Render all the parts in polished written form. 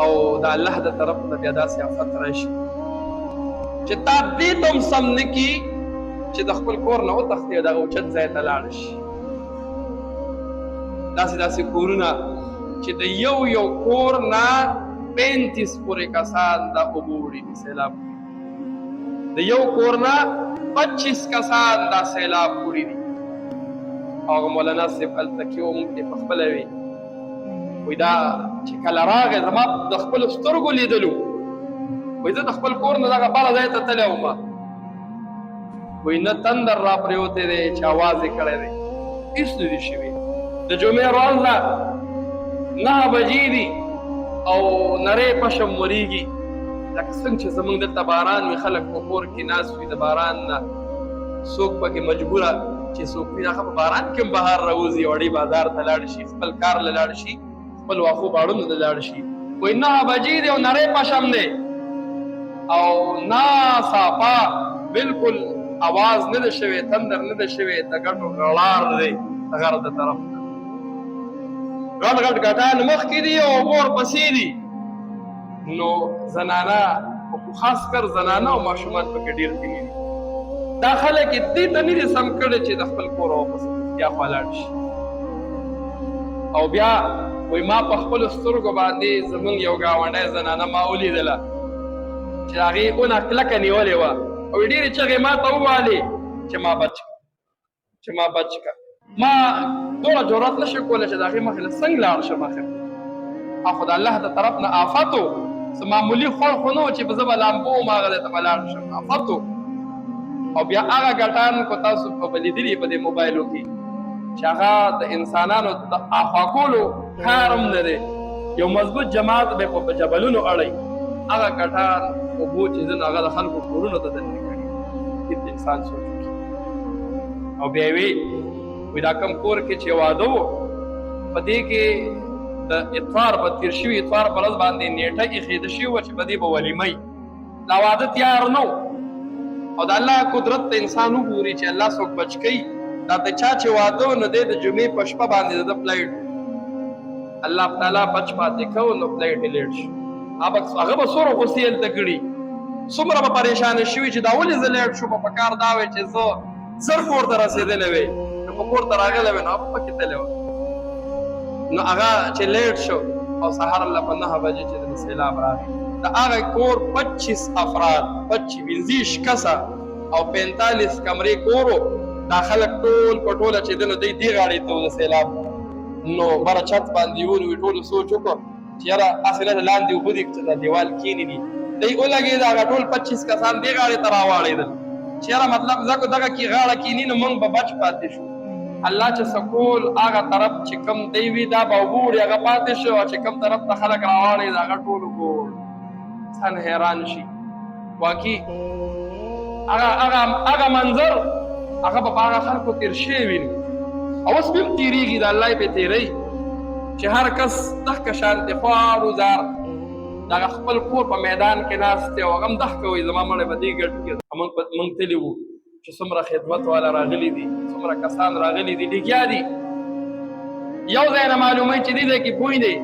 او د الله د طرف نه بیا داسې آفت راشي چې تا دې ته هم سم نه کي چې د خپل کور نه وتښتې او دغه اوچت ځای ته لاړ شي. داسې کورونه چې د یو کور نه 35 پورې کسان دا اوبه وړي دي، سیلاب د یو کور نه 25 کسان دا سیلاب وړي دي. هغه مولانا صاحب هلته کې و مونږ په خپله وي وایي دا چې کله راغی زما د خپلو سترګو لیدلو، وایي زه د خپل کور نه دغه بله ځای ته تللی وم، وایي نه تندر را پرېوتی دی چې اواز یې کړی دی، هېڅ نه دي شوي. د جمعې ورځ ده 9 بجې دي او نری پشم وریږي، لکه څنګه چې زمونږ دلته باران وي خلک په کور کې ناست وي، د باران نه څوک پکې مجبوره چې څوک وي هغه په باران کې هم بهر راوځي، وړې بازار ته لاړ شي، خپل کار له لاړ شي، خپل واښو باړونو ته لاړ شي. وایي 9 بجې دی او نری پشم دی او ناڅاپه بالکل اواز نه ده شوی، تندر نه ده شوی، د ګټو غړار دی د غر د طرف نه، غټ ګټان مخکې دي او اور پسې دي. نو زنانه خاص کر زنانه او ماشومان پکې ډېر تللي دي. دا خلک یې دې ته نه دي سم کړی چې د خپل کور واپس بیا خوا لاړ شي. او بیا وایي ما په خپلو سترګو باندې زمونږ یو ګاونډی زنانه ما ولیدله چې هغې اونه کلکه نیولې وه او ډېرې چغې ما ته ووهلې چې ما بچ که ما دومره جرأت نه شي کولی چې د هغې مخې له څنګه لاړ شم اخر. او خو د الله د طرف نه آفت و، څه معمولي خور خو نه و چې زه به لامبو وم هغه ځای ته به لاړ شم، آفت و. او بیا هغه ګټان کو تاسو به لیدلي په دې موبایلو کې چې هغه د انسانانو د اخوا کولو کار هم نه دی، یو مضبوط جماعت به په جبلونو اړوي، هغه ګټان اوبو چې ځینې هغه د خلکو کورونو ته دننه کړي. هېڅ انسان سوچ وکړي. او بیا یې وایي دا کم کور کې چې واده و په دې کې د اتوار په تېر شوي اتوار په ورځ باندې نیټه ایښېده شوې وه چې په دې به ولیمه لا واده تیار نه و. او د الله قدرت ته انسان وګوري چې الله څوک بچ کوي. دا د چا چې واده و نو دی د جمعې په شپه باندې د فلایټ الله تعالی بچ پاتې کو نو فلایټ یې لیټ شو. هغه به څومره غوسې هلته کړي، څومره به پریشانه شوي چې دا ولې زه لیټ شوم. په کار دا وی چې زه زر کور ته رسېدلی وی، په کور ته راغلی وی نو هغه پکې تللی وه. نو هغه چې لیټ شو او سهار الله په 9 بجې چې د سیلاب راغی، د هغه کور 25 افراد 25 کسه او 45 کمرې کور و. دا خلک ټول په ټوله چې دی نو دی دې غاړې ته و د سیلاب، نو بره چت باندې ونو وي. ټولو سوچ وکړو چې یاره هسې نه لاندې اوبه دي چې دا دیوال کښېني دي، دی ولګېد هغه ټول 25 کسان دې غاړې ته راواړېدل چې یاره مطلب ځکه دغه کې غاړه کښېني نو موږ به بچ پاتې شو. الله چې سکول هغه طرف چې کم دی وي دا به اوبه وړي هغه پاتې شو، او چې کم طرف ته خلک راواړېد هغه ټول اوبه وړي. انسان حیران شي واقعي هغه منظر هغه به په هغه خلکو تېر شوی وي او اوس بیا هم تېرېږي، د الله یې پرې تېروي چې هر کس دغه شانتې خوار وزار دغه خپل کور په میدان کې ناست دی او هغه هم دغه وایي زما مړی به دې ګټ کې. موږ تللي وو چې څومره خدمت والا راغلي دي، څومره کسان راغلي دي، لګیا دي. یو ځای نه معلوموي چې دې ځای کې بوی دی،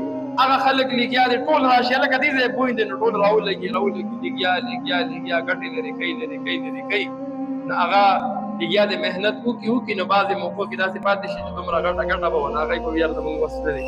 هغه خلک لګیا دي ټول راشي لکه دې ځای بوی دی نو ټول راولګي لګیا ګټې لرې کوي نو هغه لګیا د محنت وکړي نو بعضې موقعو کې داسې پاتې شي چې دومره ګټه به ونه هغه یې خو یار زموږ وس نه دی.